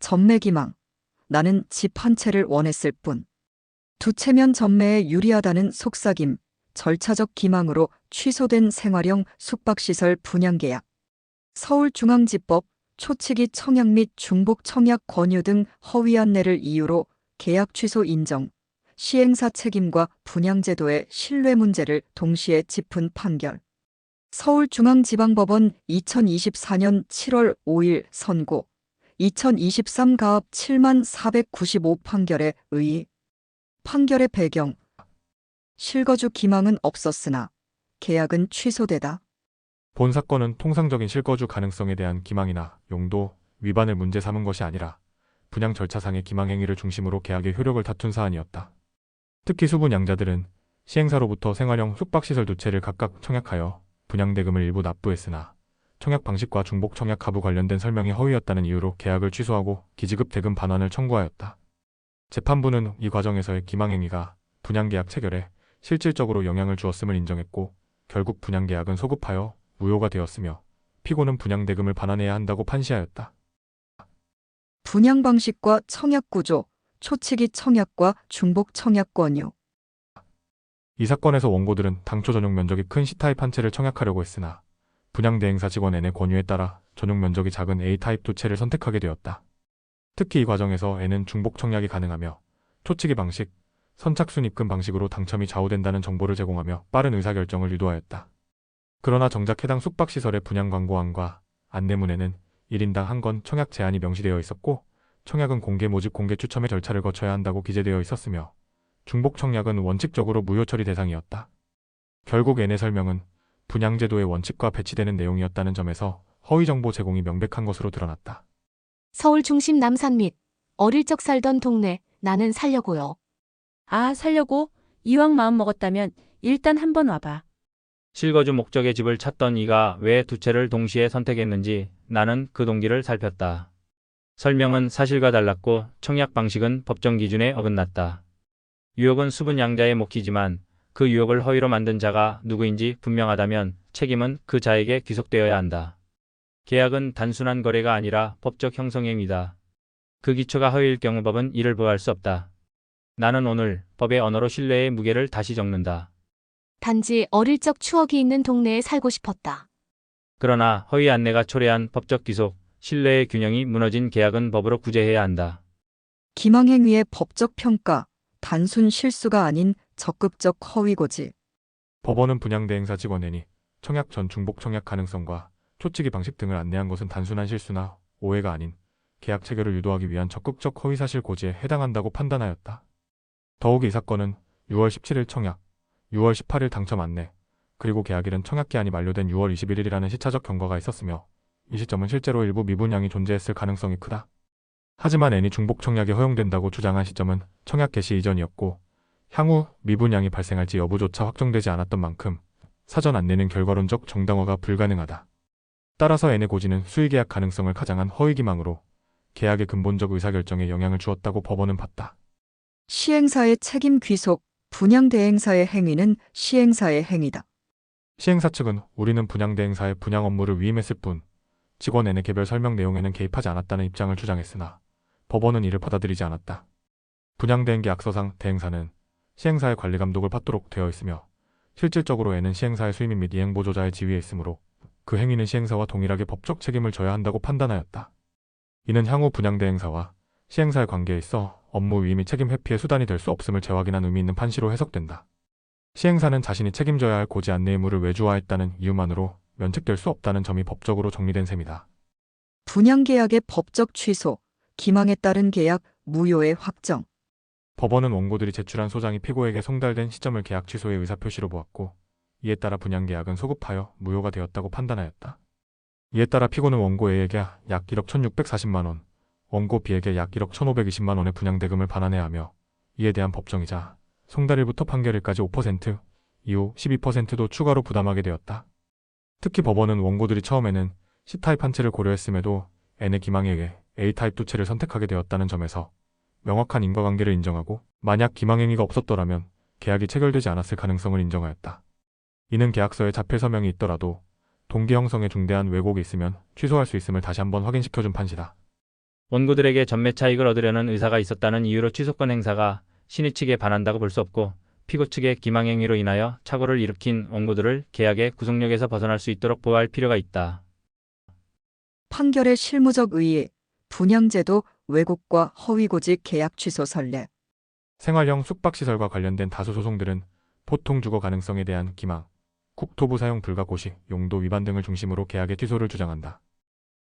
전매 기망. 나는 집 한 채를 원했을 뿐. 두 채면 전매에 유리하다는 속삭임. 절차적 기망으로 취소된 생활형 숙박시설 분양계약. 서울중앙지법 초치기 청약 및 중복 청약 권유 등 허위 안내를 이유로 계약 취소 인정. 시행사 책임과 분양제도의 신뢰 문제를 동시에 짚은 판결. 서울중앙지방법원 2024년 7월 5일 선고. 2023 가압 7495 판결에 의의. 판결의 배경. 실거주 기망은 없었으나 계약은 취소되다. 본 사건은 통상적인 실거주 가능성에 대한 기망이나 용도 위반을 문제 삼은 것이 아니라 분양 절차상의 기망 행위를 중심으로 계약의 효력을 다툰 사안이었다. 특히 수분양자들은 시행사로부터 생활형 숙박시설 두 채를 각각 청약하여 분양대금을 일부 납부했으나 청약 방식과 중복 청약 하부 관련된 설명이 허위였다는 이유로 계약을 취소하고 기지급 대금 반환을 청구하였다. 재판부는 이 과정에서의 기망 행위가 분양계약 체결에 실질적으로 영향을 주었음을 인정했고 결국 분양계약은 소급하여 무효가 되었으며 피고는 분양대금을 반환해야 한다고 판시하였다. 분양 방식과 청약 구조, 초치기 청약과 중복 청약 권유. 이 사건에서 원고들은 당초 전용 면적이 큰 C타입 한 채를 청약하려고 했으나 분양대행사 직원 N의 권유에 따라 전용 면적이 작은 A타입 두 채를 선택하게 되었다. 특히 이 과정에서 N은 중복 청약이 가능하며 초치기 방식, 선착순 입금 방식으로 당첨이 좌우된다는 정보를 제공하며 빠른 의사결정을 유도하였다. 그러나 정작 해당 숙박시설의 분양 광고안과 안내문에는 1인당 한 건 청약 제한이 명시되어 있었고 청약은 공개 모집 공개 추첨의 절차를 거쳐야 한다고 기재되어 있었으며 중복 청약은 원칙적으로 무효 처리 대상이었다. 결국 N의 설명은 분양제도의 원칙과 배치되는 내용이었다는 점에서 허위 정보 제공이 명백한 것으로 드러났다. 서울 중심 남산 및 어릴 적 살던 동네 나는 살려고요. 아, 살려고? 이왕 마음 먹었다면 일단 한번 와봐. 실거주 목적의 집을 찾던 이가 왜 두 채를 동시에 선택했는지 나는 그 동기를 살폈다. 설명은 사실과 달랐고 청약 방식은 법정 기준에 어긋났다. 유혹은 수분양자의 몫이지만 그 유혹을 허위로 만든 자가 누구인지 분명하다면 책임은 그 자에게 귀속되어야 한다. 계약은 단순한 거래가 아니라 법적 형성행위다. 그 기초가 허위일 경우 법은 이를 보호할 수 없다. 나는 오늘 법의 언어로 신뢰의 무게를 다시 적는다. 단지 어릴 적 추억이 있는 동네에 살고 싶었다. 그러나 허위 안내가 초래한 법적 귀속, 신뢰의 균형이 무너진 계약은 법으로 구제해야 한다. 기망 행위의 법적 평가. 단순 실수가 아닌 적극적 허위 고지. 법원은 분양대행사 직원 N이 청약 전 중복 청약 가능성과 초치기 방식 등을 안내한 것은 단순한 실수나 오해가 아닌 계약 체결을 유도하기 위한 적극적 허위사실 고지에 해당한다고 판단하였다. 더욱 이 사건은 6월 17일 청약, 6월 18일 당첨 안내, 그리고 계약일은 청약 기한이 만료된 6월 21일이라는 시차적 경과가 있었으며 이 시점은 실제로 일부 미분양이 존재했을 가능성이 크다. 하지만 N이 중복 청약이 허용된다고 주장한 시점은 청약 개시 이전이었고 향후 미분양이 발생할지 여부조차 확정되지 않았던 만큼 사전 안내는 결과론적 정당화가 불가능하다. 따라서 N의 고지는 수의계약 가능성을 가장한 허위기망으로 계약의 근본적 의사결정에 영향을 주었다고 법원은 봤다. 시행사의 책임 귀속. 분양대행사의 행위는 시행사의 행위다. 시행사 측은 우리는 분양대행사의 분양 업무를 위임했을 뿐 직원 N의 개별 설명 내용에는 개입하지 않았다는 입장을 주장했으나 법원은 이를 받아들이지 않았다. 분양대행계약서상 대행사는 시행사의 관리 감독을 받도록 되어 있으며 실질적으로 N은 시행사의 수임인 및 이행보조자의 지위에 있으므로 그 행위는 시행사와 동일하게 법적 책임을 져야 한다고 판단하였다. 이는 향후 분양대행사와 시행사의 관계에 있어 업무 위임이 책임 회피의 수단이 될 수 없음을 재확인한 의미 있는 판시로 해석된다. 시행사는 자신이 책임져야 할 고지 안내 의무를 외주화했다는 이유만으로 면책될 수 없다는 점이 법적으로 정리된 셈이다. 분양계약의 법적 취소. 기망에 따른 계약 무효의 확정. 법원은 원고들이 제출한 소장이 피고에게 송달된 시점을 계약 취소의 의사표시로 보았고 이에 따라 분양계약은 소급하여 무효가 되었다고 판단하였다. 이에 따라 피고는 원고 A에게 약 1억 1,640만 원, 원고 B에게 약 1억 1,520만 원의 분양대금을 반환해야 하며 이에 대한 법정이자 송달일부터 판결일까지 5%, 이후 12%도 추가로 부담하게 되었다. 특히 법원은 원고들이 처음에는 C타입 한 채를 고려했음에도 N의 기망에 의해 A타입 두 채를 선택하게 되었다는 점에서 명확한 인과관계를 인정하고 만약 기망행위가 없었더라면 계약이 체결되지 않았을 가능성을 인정하였다. 이는 계약서에 자필 서명이 있더라도 동기 형성에 중대한 왜곡이 있으면 취소할 수 있음을 다시 한번 확인시켜준 판시다. 원고들에게 전매 차익을 얻으려는 의사가 있었다는 이유로 취소권 행사가 신의 측에 반한다고 볼 수 없고 피고 측의 기망행위로 인하여 착오를 일으킨 원고들을 계약의 구속력에서 벗어날 수 있도록 보호할 필요가 있다. 판결의 실무적 의의, 분양제도 왜곡과 허위고지 계약 취소 선례. 생활형 숙박시설과 관련된 다수 소송들은 보통 주거 가능성에 대한 기망, 국토부 사용 불가 고시, 용도 위반 등을 중심으로 계약의 취소를 주장한다.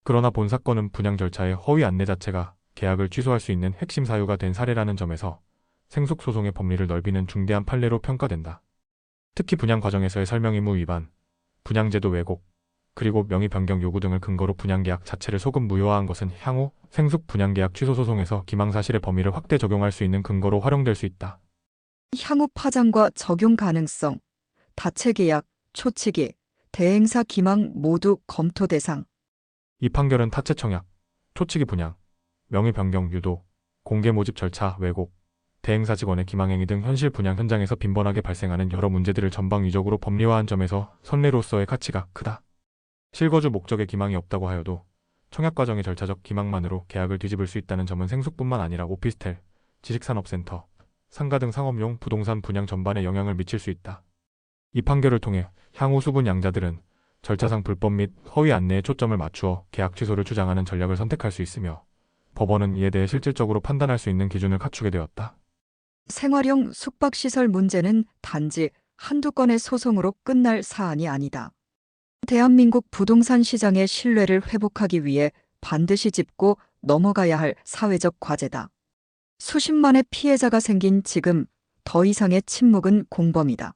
그러나 본 사건은 분양 절차의 허위 안내 자체가 계약을 취소할 수 있는 핵심 사유가 된 사례라는 점에서 생숙 소송의 법리를 넓히는 중대한 판례로 평가된다. 특히 분양 과정에서의 설명 의무 위반, 분양제도 왜곡, 그리고 명의 변경 요구 등을 근거로 분양계약 자체를 소급 무효화한 것은 향후 생숙 분양계약 취소 소송에서 기망사실의 범위를 확대 적용할 수 있는 근거로 활용될 수 있다. 향후 파장과 적용 가능성, 다체계약, 초치기, 대행사 기망 모두 검토 대상. 이 판결은 타체 청약, 초치기 분양, 명의 변경 유도, 공개 모집 절차 왜곡, 대행사 직원의 기망행위 등 현실 분양 현장에서 빈번하게 발생하는 여러 문제들을 전방위적으로 법리화한 점에서 선례로서의 가치가 크다. 실거주 목적의 기망이 없다고 하여도 청약 과정의 절차적 기망만으로 계약을 뒤집을 수 있다는 점은 생숙뿐만 아니라 오피스텔, 지식산업센터, 상가 등 상업용 부동산 분양 전반에 영향을 미칠 수 있다. 이 판결을 통해 향후 수분 양자들은 절차상 불법 및 허위 안내에 초점을 맞추어 계약 취소를 주장하는 전략을 선택할 수 있으며 법원은 이에 대해 실질적으로 판단할 수 있는 기준을 갖추게 되었다. 생활형 숙박시설 문제는 단지 한두 건의 소송으로 끝날 사안이 아니다. 대한민국 부동산 시장의 신뢰를 회복하기 위해 반드시 짚고 넘어가야 할 사회적 과제다. 수십만의 피해자가 생긴 지금 더 이상의 침묵은 공범이다.